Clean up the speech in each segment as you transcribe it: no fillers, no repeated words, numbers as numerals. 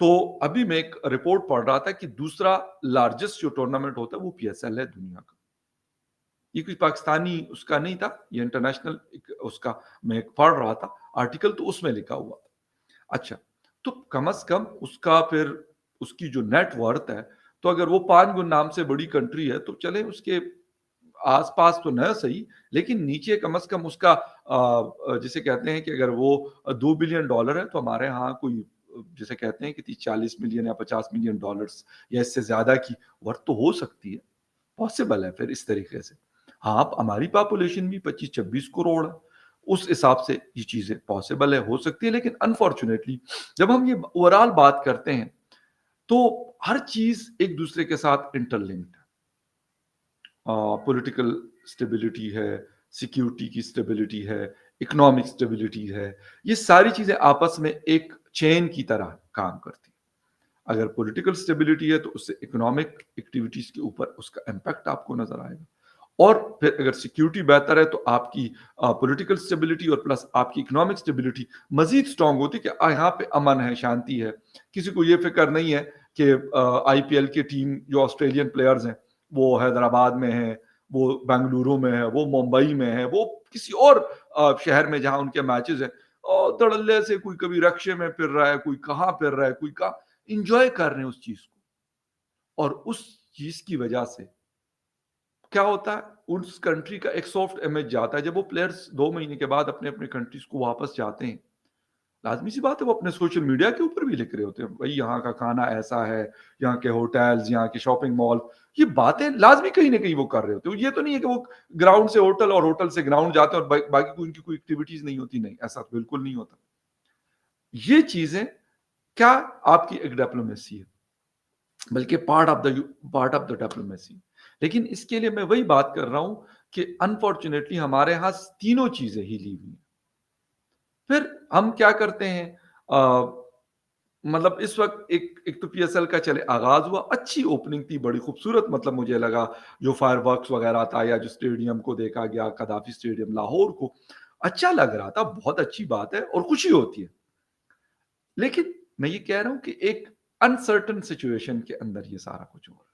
تو ابھی میں ایک رپورٹ پڑھ رہا تھا کہ دوسرا لارجسٹ جو ٹورنامنٹ ہوتا ہے وہ پی ایس ایل ہے دنیا کا. یہ کوئی پاکستانی اس کا نہیں تھا، یہ انٹرنیشنل اس کا میں ایک پڑھ رہا تھا آرٹیکل، تو اس میں لکھا ہوا تھا. اچھا، تو کم از کم اس کا پھر اس کی جو نیٹ ورتھ ہے، تو اگر وہ 5 گن نام سے بڑی کنٹری ہے تو چلیں اس کے آس پاس تو نہ صحیح، لیکن نیچے کم از کم اس کا جسے کہتے ہیں کہ اگر وہ $2 بلین ہے تو ہمارے ہاں کوئی جسے کہتے ہیں کہ 30-40 ملین یا 50 ملین یا اس سے زیادہ کی ورتھ تو ہو سکتی ہے، پاسبل ہے پھر اس طریقے سے. ہاں ہماری پاپولیشن بھی 25-26 کروڑ ہے، اس حساب سے یہ چیزیں پاسبل ہے، ہو سکتی ہے. لیکن انفارچونیٹلی جب ہم یہ اوورال بات کرتے ہیں تو ہر چیز ایک دوسرے کے ساتھ انٹر لنکڈ ہے. پولیٹیکل اسٹیبلٹی ہے، سیکیورٹی کی اسٹیبلٹی ہے، اکنامک اسٹیبلٹی ہے، یہ ساری چیزیں آپس میں ایک چین کی طرح کام کرتی ہیں. اگر پولیٹیکل اسٹیبلٹی ہے تو اس سے اکنامک ایکٹیویٹیز کے اوپر اس کا امپیکٹ آپ کو نظر آئے گا، اور پھر اگر سیکیورٹی بہتر ہے تو آپ کی پولیٹیکل اسٹیبلٹی اور پلس آپ کی اکنامک اسٹیبلٹی مزید اسٹرانگ ہوتی ہے کہ یہاں پہ امن ہے، شانتی ہے. کسی کو یہ فکر نہیں ہے کہ آئی پی ایل کی ٹیم جو آسٹریلین پلیئرز ہیں وہ حیدرآباد میں ہیں، وہ بنگلورو میں ہے، وہ ممبئی میں ہے، وہ کسی اور شہر میں جہاں ان کے میچز ہیں، اور دڑلے سے کوئی کبھی رکشے میں پھر رہا ہے، کوئی کہاں پھر رہا ہے، کوئی کہاں انجوائے کر رہے ہیں اس چیز کو. اور اس چیز کی وجہ سے کیا ہوتا ہے، اس کنٹری کا ایک سافٹ امیج جاتا ہے. جب وہ پلیئرز 2 مہینے کے بعد اپنے اپنے کنٹریز کو واپس جاتے ہیں، لازمی سی بات ہے وہ اپنے سوشل میڈیا کے اوپر بھی لکھ رہے ہوتے ہیں بھائی یہاں کا کھانا ایسا ہے، یہاں کے ہوٹلز، یہاں کے شاپنگ مال، یہ باتیں لازمی کہیں نہ کہیں وہ کر رہے ہوتے ہیں. یہ تو نہیں ہے کہ وہ گراؤنڈ سے ہوٹل اور ہوٹل سے گراؤنڈ جاتے ہیں اور باقی کوئی ان کی کوئی ایکٹیویٹیز نہیں ہوتی. نہیں، ایسا بالکل نہیں ہوتا. یہ چیزیں کیا آپ کی ایک ڈپلومیسی ہے، بلکہ پارٹ آف دا ڈپلومیسی. لیکن اس کے لیے میں وہی بات کر رہا ہوں کہ انفارچونیٹلی ہمارے ہاں تینوں چیزیں ہی لی ہوئی ہیں. پھر ہم کیا کرتے ہیں، مطلب اس وقت ایک تو پی ایس ایل کا چلے آغاز ہوا، اچھی اوپننگ تھی، بڑی خوبصورت، مطلب مجھے لگا جو فائر ورکس وغیرہ تھا یا جو اسٹیڈیم کو دیکھا گیا، قذافی اسٹیڈیم لاہور کو، اچھا لگ رہا تھا، بہت اچھی بات ہے اور خوشی ہوتی ہے. لیکن میں یہ کہہ رہا ہوں کہ ایک انسرٹن سچویشن کے اندر یہ سارا کچھ ہو رہا ہے.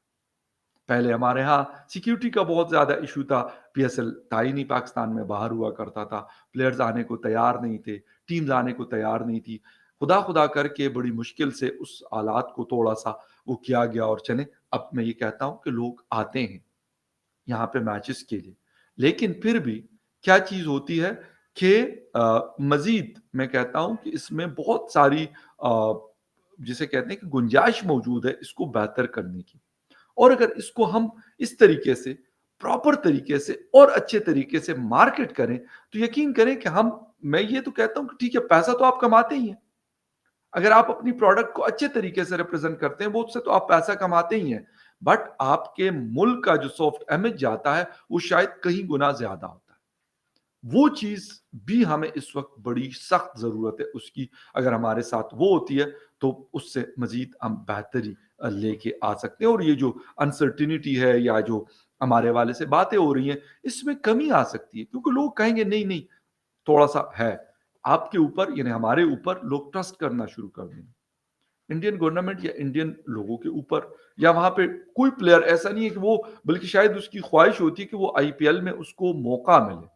پہلے ہمارے ہاں سیکیورٹی کا بہت زیادہ ایشو تھا، پی ایس ایل تھا ہی نہیں پاکستان میں، باہر ہوا کرتا تھا، پلیئرز آنے کو تیار نہیں تھے، ٹیمز آنے کو تیار نہیں تھی. خدا خدا کر کے بڑی مشکل سے اس حالات کو تھوڑا سا وہ کیا گیا، اور چلیں اب میں یہ کہتا ہوں کہ لوگ آتے ہیں یہاں پہ میچز کے لیے. لیکن پھر بھی کیا چیز ہوتی ہے کہ مزید میں کہتا ہوں کہ اس میں بہت ساری جسے کہتے ہیں کہ گنجائش موجود ہے اس کو بہتر کرنے کی. اور اگر اس کو ہم اس طریقے سے پراپر طریقے سے اور اچھے طریقے سے مارکیٹ کریں تو یقین کریں کہ میں یہ تو کہتا ہوں کہ ٹھیک ہے پیسہ تو آپ کماتے ہی ہیں، اگر آپ اپنی پروڈکٹ کو اچھے طریقے سے ریپرزینٹ کرتے ہیں وہ سے تو آپ پیسہ کماتے ہی ہیں، بٹ آپ کے ملک کا جو سافٹ امیج جاتا ہے وہ شاید کہیں گنا زیادہ ہوتا ہے. وہ چیز بھی ہمیں اس وقت بڑی سخت ضرورت ہے اس کی. اگر ہمارے ساتھ وہ ہوتی ہے تو اس سے مزید ہم بہتری لے کے آ سکتے ہیں، اور یہ جو انسرٹینٹی ہے یا جو ہمارے والے سے باتیں ہو رہی ہیں اس میں کمی آ سکتی ہے، کیونکہ لوگ کہیں گے نہیں نہیں تھوڑا سا ہے آپ کے اوپر، یعنی ہمارے اوپر لوگ ٹرسٹ کرنا شروع کر دیں انڈین گورنمنٹ یا انڈین لوگوں کے اوپر. یا وہاں پہ کوئی پلیئر ایسا نہیں ہے کہ وہ، بلکہ شاید اس کی خواہش ہوتی ہے کہ وہ آئی پی ایل میں اس کو موقع ملے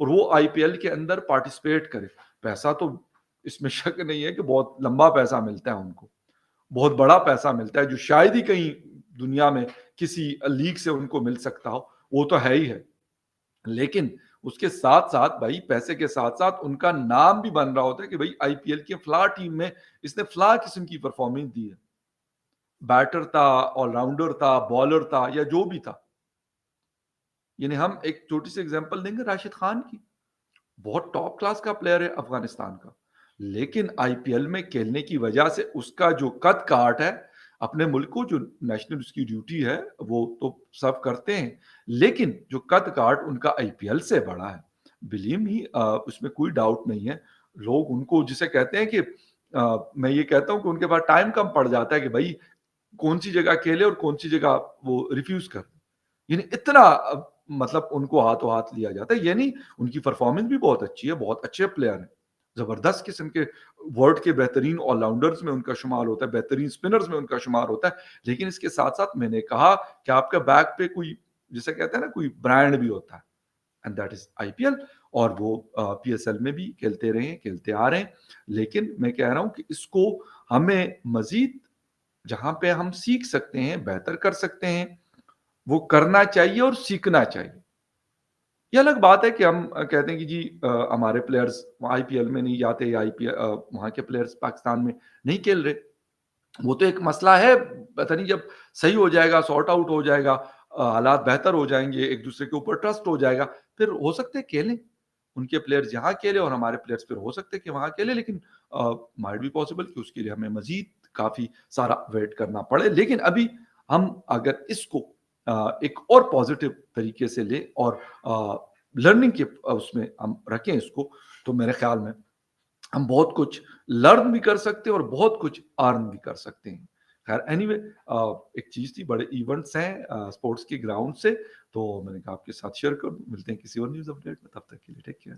اور وہ آئی پی ایل کے اندر پارٹیسپیٹ کرے. پیسہ تو اس میں شک نہیں ہے کہ بہت لمبا پیسہ ملتا ہے ان کو، بہت بڑا پیسہ ملتا ہے جو شاید ہی کہیں دنیا میں کسی لیگ سے ان کو مل سکتا ہو، وہ تو ہے ہی ہے. لیکن اس کے ساتھ ساتھ بھائی پیسے کے ساتھ ساتھ ان کا نام بھی بن رہا ہوتا ہے کہ بھائی آئی پی ایل کی فلاں ٹیم میں اس نے فلاں قسم کی پرفارمنس دی ہے، بیٹر تھا، آل راؤنڈر تھا، بالر تھا یا جو بھی تھا. یعنی ہم ایک چھوٹی سی ایگزامپل دیں گے راشد خان کی، بہت ٹاپ کلاس کا پلیئر ہے افغانستان کا، لیکن آئی پی ایل میں کھیلنے کی وجہ سے اس کا جو قد کاٹ ہے، اپنے ملک کو جو نیشنل اس کی ڈیوٹی ہے وہ تو سب کرتے ہیں، لیکن جو قد کاٹ ان کا آئی پی ایل سے بڑا ہے. بلیو می، اس میں کوئی ڈاؤٹ نہیں ہے. لوگ ان کو جسے کہتے ہیں کہ میں یہ کہتا ہوں کہ ان کے پاس ٹائم کم پڑ جاتا ہے کہ بھائی کون سی جگہ کھیلے اور کون سی جگہ وہ ریفیوز کر، یعنی اتنا مطلب ان کو ہاتھوں ہاتھ لیا جاتا ہے. یعنی ان کی پرفارمنس بھی بہت اچھی ہے، بہت اچھے پلیئر ہیں، زبردست قسم کے ورلڈ کے بہترین آل راؤنڈرز میں ان کا شمار ہوتا ہے، بہترین اسپنرز میں ان کا شمار ہوتا ہے، لیکن اس کے ساتھ ساتھ میں نے کہا کہ آپ کا بیک پہ کوئی جسے کہتے ہیں نا کوئی برانڈ بھی ہوتا ہے، and that is I P L. اور وہ پی ایس ایل میں بھی کھیلتے رہے ہیں، کھیلتے آ رہے ہیں. لیکن میں کہہ رہا ہوں کہ اس کو ہمیں مزید جہاں پہ ہم سیکھ سکتے ہیں، بہتر کر سکتے ہیں، وہ کرنا چاہیے اور سیکھنا چاہیے. یہ الگ بات ہے کہ ہم کہتے ہیں کہ جی ہمارے پلیئرز آئی پی ایل میں نہیں جاتے، یا وہاں کے پلیئرز پاکستان میں نہیں کھیل رہے. وہ تو ایک مسئلہ ہے، پتہ نہیں جب صحیح ہو جائے گا، سارٹ آؤٹ ہو جائے گا، حالات بہتر ہو جائیں گے، ایک دوسرے کے اوپر ٹرسٹ ہو جائے گا، پھر ہو سکتے کھیلیں. ان کے پلیئرز یہاں کھیلے اور ہمارے پلیئرز پھر ہو سکتے کہ وہاں کھیلے، لیکن مائٹ بی پاسبل کہ اس کے لیے ہمیں مزید کافی سارا ویٹ کرنا پڑے. لیکن ابھی ہم اگر اس کو ایک اور پازیٹیو طریقے سے لیں اور لرننگ کے اس میں ہم رکھیں اس کو، تو میرے خیال میں ہم بہت کچھ لرن بھی کر سکتے ہیں اور بہت کچھ ارن بھی کر سکتے ہیں. خیر اینی وے ایک چیز تھی، بڑے ایونٹس ہیں اسپورٹس کے گراؤنڈ سے، تو میں نے کہا آپ کے ساتھ شیئر کر دوں. ملتے ہیں کسی اور نیوز اپڈیٹ میں، تب تک کے لیے ٹیک کیئر.